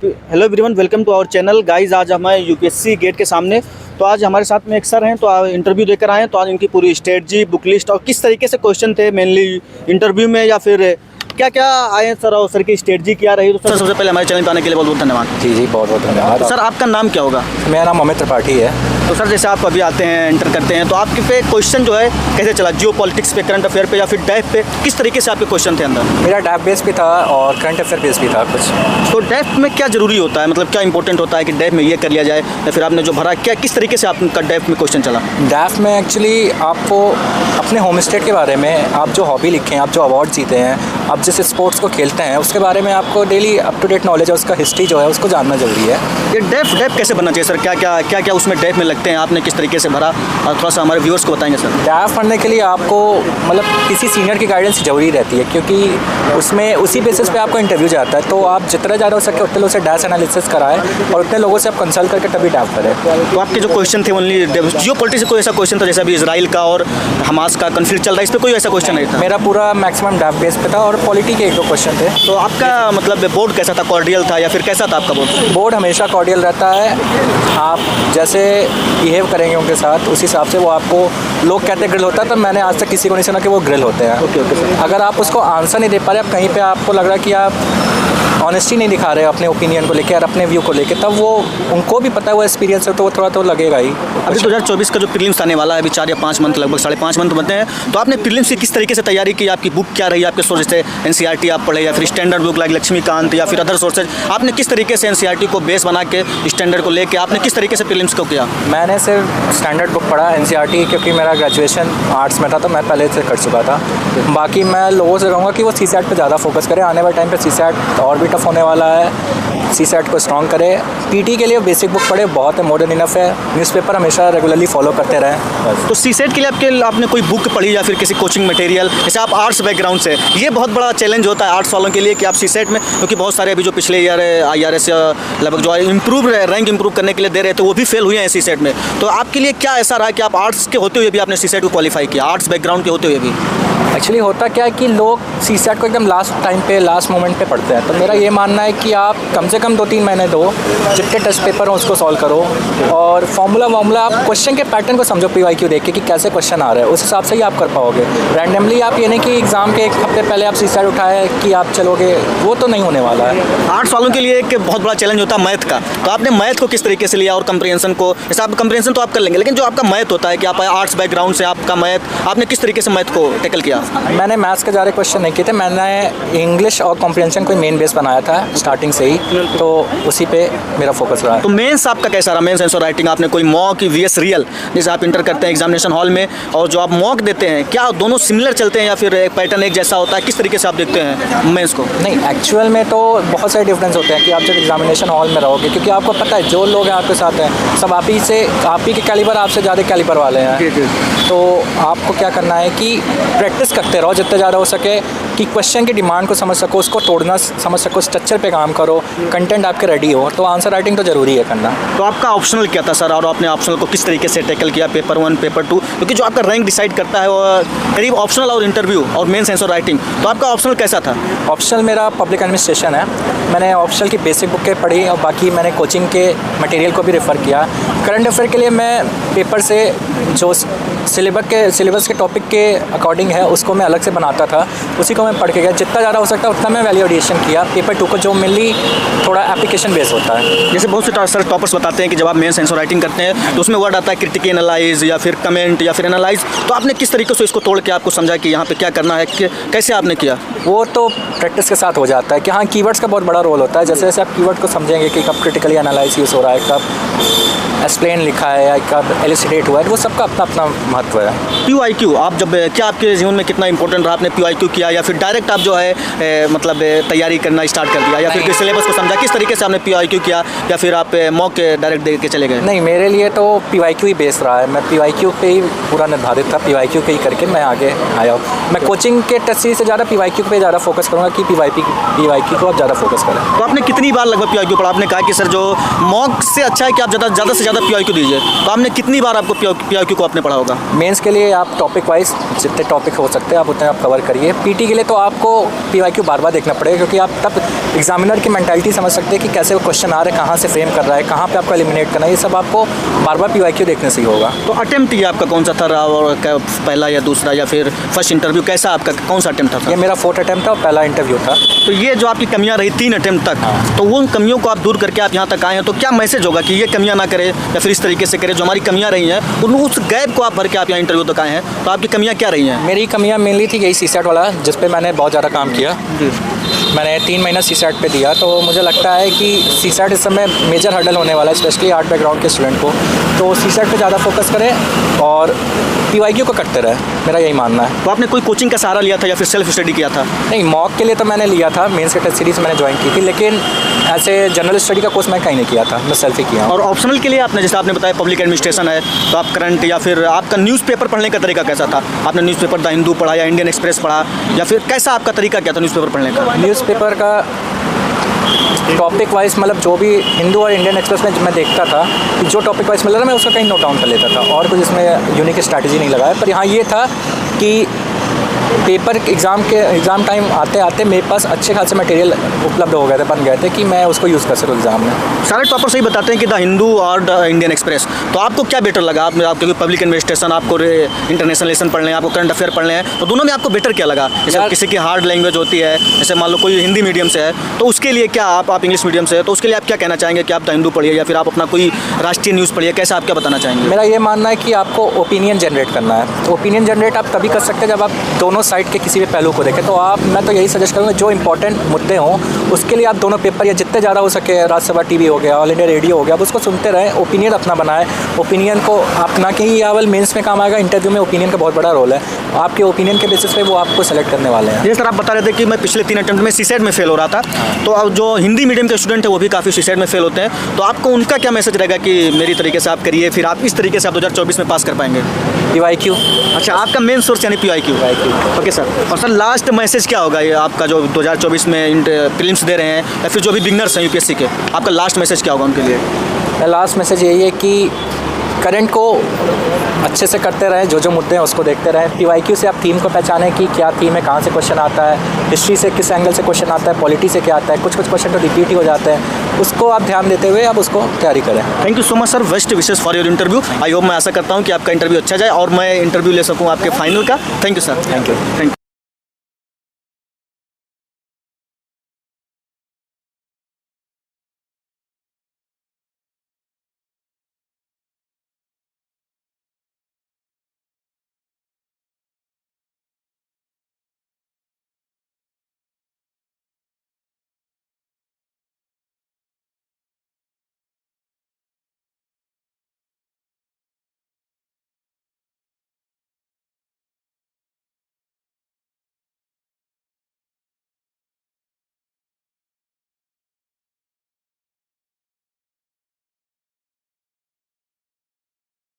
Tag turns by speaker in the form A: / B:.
A: Hello everyone, welcome to our channel guys. आज हमें UPSC gate के सामने, तो आज हमारे साथ में एक सर हैं, तो इंटरव्यू देकर आए हैं। तो आज इनकी पूरी स्ट्रेटजी, बुक लिस्ट और किस तरीके से क्वेश्चन थे मेनली इंटरव्यू में, या फिर क्या क्या आए हैं सर, और सर की स्ट्रेटजी क्या रही। तो सर सबसे पहले हमारे चैनल पर आने के लिए बहुत बहुत धन्यवाद।
B: जी बहुत बहुत धन्यवाद।
A: तो सर आपका नाम क्या होगा?
B: मेरा नाम अमित त्रिपाठी है।
A: तो सर जैसे आप अभी आते हैं, एंटर करते हैं, तो आपके पे क्वेश्चन जो है कैसे चला? जियो पॉलिटिक्स पे, करंट अफेयर पे, या फिर डैफ पे, किस तरीके से आपके क्वेश्चन थे अंदर?
B: मेरा डैफ बेस भी था और करंट अफेयर बेस भी था कुछ।
A: तो डैफ में क्या जरूरी होता है, मतलब क्या इंपॉर्टेंट होता है कि डैफ में ये कर लिया जाए, या फिर आपने जो भरा क्या किस तरीके से आपका डैफ में क्वेश्चन चला?
B: डैफ में एक्चुअली आपको अपने होम स्टेट के बारे में, आप जो हॉबी लिखे हैं, आप जो अवार्ड जीते हैं, आप जिस स्पोर्ट्स को खेलते हैं, उसके बारे में आपको daily up to date knowledge है, उसका हिस्ट्री जो है उसको जानना जरूरी है।
A: ये डैफ कैसे बनना चाहिए सर? क्या उसमें डैफ में लगते हैं, आपने किस तरीके से भरा, और थोड़ा सा हमारे व्यूअर्स को बताएंगे सर।
B: डैफ पढ़ने के लिए आपको मतलब किसी सीनियर की गाइडेंस जरूरी रहती है, क्योंकि उसमें उसी बेसिस पे आपको इंटरव्यू जाता है। तो आप जितना ज़्यादा हो सके उतने लोगों से डैश एनालिसिस कराएं और उतने लोगों से आप कंसल्ट करके तभी डैफ करें।
A: तो आपके जो क्वेश्चन थे ओनली जियो पॉलिटिक्स से कोई ऐसा क्वेश्चन था जैसे अभी इसराइल का और हमास का कन्फ्लिक्ट चल रहा है, इस पर कोई ऐसा क्वेश्चन नहीं था?
B: मेरा पूरा मैक्सिमम डैफ बेस पे था और पॉलिटी के एक दो क्वेश्चन थे।
A: तो आपका मतलब बोर्ड कैसा था, कॉर्डियल था या फिर कैसा था आपका बोर्ड?
B: बोर्ड हमेशा कॉर्डियल रहता है। आप जैसे बिहेव करेंगे उनके साथ, उस हिसाब से वो आपको, लोग कहते हैं ग्रिल होता है, तो मैंने आज तक किसी को नहीं सुना कि वो ग्रिल होते हैं।
A: ओके।
B: अगर आप उसको आंसर नहीं दे पा रहे, आप कहीं पे आपको लग रहा है कि आप ऑनेस्टी नहीं दिखा रहे अपने ओपिनियन को लेकर और अपने व्यू को लेकर, तब वो उनको भी पता है, वो एक्सपीरियंस है, तो वो थोड़ा तो लगेगा ही।
A: अभी 2024 का जो प्रीलिम्स आने वाला है, अभी 4 या 5 मंथ, लगभग 5.5 मंथ बनते हैं, तो आपने प्रीलिम्स की किस तरीके से तैयारी की? आपकी बुक क्या रही, आपके सोर्स थे एनसीईआरटी आप पढ़े, या फिर स्टैंडर्ड बुक लाइक लक्ष्मीकांत, या फिर अदर सोर्सेज? आपने किस तरीके से एनसीईआरटी को बेस बना के, स्टैंडर्ड को लेके आपने किस तरीके से प्रीलिम्स को किया?
B: मैंने सिर्फ स्टैंडर्ड बुक पढ़ा, एनसीईआरटी, क्योंकि मेरा ग्रेजुएशन आर्ट्स में था तो मैं पहले से कर चुका था। बाकी मैं लोगों से कहूँगा कि वो सीसैट पे ज़्यादा फोकस करें। आने वाले टाइम पे सीसैट और भी टफ होने वाला है, सीसैट को स्ट्रॉन्ग करें। पीटी के लिए बेसिक बुक पढ़े, बहुत है, मोर देन इनफ है। न्यूज़पेपर हमेशा रेगुलरली फॉलो करते रहें।
A: तो सीसेट के लिए आपने कोई बुक पढ़ी या फिर किसी कोचिंग मटेरियल? जैसे आप आर्ट्स बैकग्राउंड से, ये बहुत बड़ा चैलेंज होता है आर्ट्स वालों के लिए कि आप सीसेट में, क्योंकि बहुत सारे अभी जो पिछले ईयर IRS लगभग जो रैंक इंप्रूव करने के लिए दे रहे थे, वो भी फेल हुए हैं सीसेट में। तो आपके लिए क्या ऐसा रहा कि आप आर्ट्स के होते हुए भी आपने सीसेट को क्वालिफाई किया, आर्ट्स बैकग्राउंड के होते हुए भी?
B: एक्चुअली होता क्या है कि लोग सीसैट को एकदम लास्ट टाइम पे, लास्ट मोमेंट पे पढ़ते हैं। तो मेरा ये मानना है कि आप कम से कम 2-3 महीने दो, जितने टेस्ट पेपर हो उसको सॉल्व करो, और फॉर्मूला आप क्वेश्चन के पैटर्न को समझो, PYQ देख के कि कैसे क्वेश्चन आ रहे हैं, उस हिसाब से ही आप कर पाओगे। रैंडमली आप ये नहीं कि एग्जाम के 1 हफ्ते पहले आप सीसैट उठाए कि आप चलोगे, वो तो नहीं होने वाला है।
A: आर्ट्स वालों के लिए एक बहुत बड़ा चैलेंज होता है मैथ का। तो आपने मैथ को किस तरीके से लिया, और कंप्रीहेंशन को? जैसे आप कंप्रीहेंशन तो आप कर लेंगे, लेकिन जो आपका मैथ होता है कि आप आर्ट्स बैकग्राउंड से, आपका मैथ, आपने किस तरीके से मैथ को टैकल किया?
B: मैंने मैथ्स के ज़्यादा क्वेश्चन नहीं किए थे, मैंने इंग्लिश और कॉम्प्रिहेंशन को मेन बेस बनाया था स्टार्टिंग से ही, तो उसी पे मेरा फोकस रहा।
A: तो मेंस आपका कैसा रहा? मेंस आंसर राइटिंग आपने कोई मॉक VS रियल, जैसे आप इंटर करते हैं एग्जामिनेशन हॉल में, और जो आप मॉक देते हैं, क्या दोनों सिमिलर चलते हैं या फिर एक पैटर्न एक जैसा होता है? किस तरीके से आप देखते हैं मेंस को?
B: नहीं, एक्चुअल में तो बहुत सारे डिफरेंस होते हैं कि आप जब एग्जामिनेशन हॉल में रहोगे, क्योंकि आपको पता है जो लोग हैं आपके साथ हैं, सब आप ही के कैलिबर, आपसे ज़्यादा कैलिबर वाले हैं। तो आपको क्या करना है कि प्रैक्टिस करते रहो जितने ज़्यादा हो सके, कि क्वेश्चन की डिमांड को समझ सको, उसको तोड़ना समझ सको, स्ट्रक्चर पे काम करो, कंटेंट आपके रेडी हो, तो आंसर राइटिंग तो ज़रूरी है करना।
A: तो आपका ऑप्शनल क्या था सर, और आपने ऑप्शनल को किस तरीके से टैकल किया, पेपर 1, पेपर 2? क्योंकि जो आपका रैंक डिसाइड करता है वो करीब ऑप्शनल और इंटरव्यू और मेंस आंसर राइटिंग, तो आपका ऑप्शनल कैसा था?
B: ऑप्शनल मेरा पब्लिक एडमिनिस्ट्रेशन है। मैंने ऑप्शनल की बेसिक बुकें पढ़ी और बाकी मैंने कोचिंग के मटेरियल को भी रेफ़र किया। करंट अफेयर के लिए मैं पेपर से जो सिलेबस के टॉपिक के अकॉर्डिंग है उसको मैं अलग से बनाता था, उसी को मैं पढ़ के गया। जितना ज़्यादा हो सकता है उतना मैं वैल्यू एडिशन किया। पेपर 2 को जो मेनली थोड़ा एप्लीकेशन बेस होता है।
A: जैसे बहुत से सर टॉपर्स बताते हैं कि जब आप मेंस आंसर राइटिंग करते हैं तो उसमें वर्ड आता है क्रिटिक एनालाइज, या फिर कमेंट, या फिर एनालाइज, तो आपने किस तरीके से इसको तोड़ के आपको समझा कि यहाँ पे क्या करना है, कैसे आपने किया?
B: वो तो प्रैक्टिस के साथ हो जाता है कि हाँ, कीवर्ड्स का बहुत बड़ा रोल होता है। जैसे जैसे आप कीवर्ड को समझेंगे कि कब क्रिटिकली एनालाइज यूज़ हो रहा है, कब एक्सप्लेन लिखा है या कब एलिसिटेट हुआ है, वो सबका अपना अपना महत्व है।
A: PYQ आप जब क्या आपके जीवन में कितना इंपॉर्टेंट रहा? आपने PYQ किया या फिर डायरेक्ट आप जो है मतलब तैयारी करना स्टार्ट कर दिया, या फिर सिलेबस को समझा? किस तरीके से आपने PYQ किया, या फिर आप मॉक डायरेक्ट दे के चले गए?
B: नहीं, मेरे लिए तो PYQ ही बेस रहा है। मैं PYQ पे ही पूरा निर्धारित था, PYQ पे ही करके मैं आगे आया हूँ। मैं कोचिंग के टेस्ट सीरीज से ज़्यादा PYQ पे ज़्यादा फोकस करूँगा कि PYQ को आप ज़्यादा फोकस करें।
A: तो आपने कितनी बार लगभग PYQ पढ़ा? आपने कहा कि सर जो मॉक से अच्छा है कि आप ज़्यादा से ज़्यादा PYQ दीजिए, तो आपने कितनी बार आपको PYQ को आपने पढ़ा होगा?
B: मेंस के लिए आप टॉपिक वाइज जितने टॉपिक हो सकते हैं आप उतने आप कवर करिए। पीटी के लिए तो आपको PYQ बार बार देखना पड़ेगा, क्योंकि आप तब एग्जामिनर की मेंटालिटी समझ सकते हैं कि कैसे वो क्वेश्चन आ रहे हैं, कहाँ से फ्रेम कर रहा है, कहाँ पे आपको एलिमिनेट करना है, ये सब आपको बार बार PYQ देखने से ही होगा।
A: तो अटेम्प्ट ये आपका कौन सा था, और पहला या दूसरा या फिर फर्स्ट इंटरव्यू, कैसा आपका कौन सा अटेम्प्ट था?
B: ये मेरा 4th अटेम्प्ट था और पहला इंटरव्यू था।
A: तो ये जो आपकी कमियां रही 3 अटेम्प्ट तक, तो वो कमियों को आप दूर करके आप यहाँ तक आए हैं, तो क्या मैसेज होगा कि ये कमियां ना करें या फिर इस तरीके से करें जो हमारी कमियां रही हैं, उस गैप को आप भर के आप यहाँ इंटरव्यू तक आए हैं, तो आपकी कमियां क्या रही हैं?
B: मेरी कमियां मेनली थी यही CSAT वाला, जिस पे मैंने बहुत ज़्यादा काम किया। मैंने 3 महीना CSAT पे दिया, तो मुझे लगता है कि CSAT इस समय मेजर हर्डल होने वाला है, स्पेशली आर्ट बैकग्राउंड के स्टूडेंट को। तो CSAT पे ज़्यादा फोकस करें और PYQ को करते रहे, मेरा यही मानना है।
A: तो आपने कोई कोचिंग का सहारा लिया था या फिर सेल्फ स्टडी किया था?
B: नहीं, मॉक के लिए तो मैंने लिया था, मेंस के टेस्ट सीरीज़ मैंने ज्वाइन की थी, लेकिन ऐसे जनरल स्टडी का कोर्स मैं कहीं नहीं किया था, मैं सेल्फ ही किया।
A: और ऑप्शनल के लिए आपने, जैसे आपने बताया पब्लिक एडमिनिस्ट्रेशन है, तो आप करंट या फिर आपका न्यूज़पेपर पढ़ने का तरीका कैसा था? आपने न्यूज़पेपर द हिंदू पढ़ा या इंडियन एक्सप्रेस पढ़ा, या फिर कैसा आपका तरीका क्या था न्यूज़पेपर पढ़ने का?
B: न्यूज़पेपर का टॉपिक वाइज, मतलब जो भी हिंदू और इंडियन एक्सप्रेस में मैं देखता था कि जो टॉपिक वाइज मिल रहा था मैं उसका कहीं नोट डाउन कर लेता था, और कुछ इसमें यूनिक स्ट्रैटेजी नहीं लगाया। पर यहाँ ये था कि पेपर एग्ज़ाम टाइम आते आते मेरे पास अच्छे खासे मटेरियल उपलब्ध हो गए थे, बन गए थे कि मैं उसको यूज़ कर सकूँ एग्ज़ाम में।
A: सारे टॉपर सही बताते हैं कि द हिंदू और द इंडियन एक्सप्रेस, तो आपको क्या बेटर लगा? क्योंकि पब्लिक एडमिनिस्ट्रेशन, आपको इंटरनेशनल लेसन पढ़ने हैं, आपको करंट अफेयर पढ़ने हैं, तो दोनों में आपको बेटर क्या लगा? जैसे किसी की हार्ड लैंग्वेज होती है, जैसे मान लो कोई हिंदी मीडियम से है, तो उसके लिए क्या आप इंग्लिश मीडियम से है, तो उसके लिए आप क्या कहना चाहेंगे कि आप द हिंदू पढ़िए या फिर आप अपना कोई राष्ट्रीय न्यूज़ पढ़िए, कैसा आप क्या बताना चाहेंगे?
B: मेरा ये मानना है कि आपको ओपिनियन जनरेट करना है। तो ओपिनियन जनरेट आप तभी कर सकते हैं जब आप दोनों साइड के किसी भी पहलू को देखें। तो मैं तो यही सजेस्ट करूँगा, जो इंपॉर्टेंट मुद्दे हों उसके लिए आप दोनों पेपर या जितने ज़्यादा हो सके, राज्यसभा टीवी हो गया, ऑल इंडिया रेडियो हो गया, आप उसको सुनते रहें, ओपिनियन अपना बनाएं। ओपिनियन को अपना के ही केवल मेंस में काम आएगा, इंटरव्यू में ओपिनियन का बहुत बड़ा रोल है। आपके ओपिनियन के बेसिस पे वो आपको सेलेक्ट करने वाले हैं।
A: जैसे सर आप बता रहे थे कि मैं पिछले 3 अटेम्प्ट में CSAT में फेल हो रहा था, तो अब जो हिंदी मीडियम के स्टूडेंट है वो भी काफ़ी CSAT में फेल होते हैं, तो आपको उनका क्या मैसेज रहेगा कि मेरी तरीके से आप करिए, फिर आप इस तरीके से आप 2024 में पास कर पाएंगे?
B: PYQ।
A: अच्छा, आपका मेन सोर्स यानी PYQ। Okay sir. और सर लास्ट मैसेज क्या होगा ये आपका, जो 2024 में प्रीलिम्स दे रहे हैं या फिर जो भी बिगनर्स हैं UPSC के, आपका लास्ट मैसेज क्या होगा उनके लिए?
B: लास्ट मैसेज यही है कि करंट को अच्छे से करते रहें, जो मुद्दे हैं उसको देखते रहें। PYQ से आप थीम को पहचानें कि क्या थीम है, कहाँ से क्वेश्चन आता है, हिस्ट्री से किस एंगल से क्वेश्चन आता है, पॉलिटी से क्या आता है, कुछ क्वेश्चन तो रिपीट ही हो जाते हैं, उसको आप ध्यान देते हुए आप उसको तैयारी करें।
A: Thank you so much sir, best wishes for your interview. I hope, मैं आशा करता हूँ कि आपका इंटरव्यू अच्छा जाए और मैं इंटरव्यू ले सकूँ आपके फाइनल का। Thank you sir.
B: Thank you.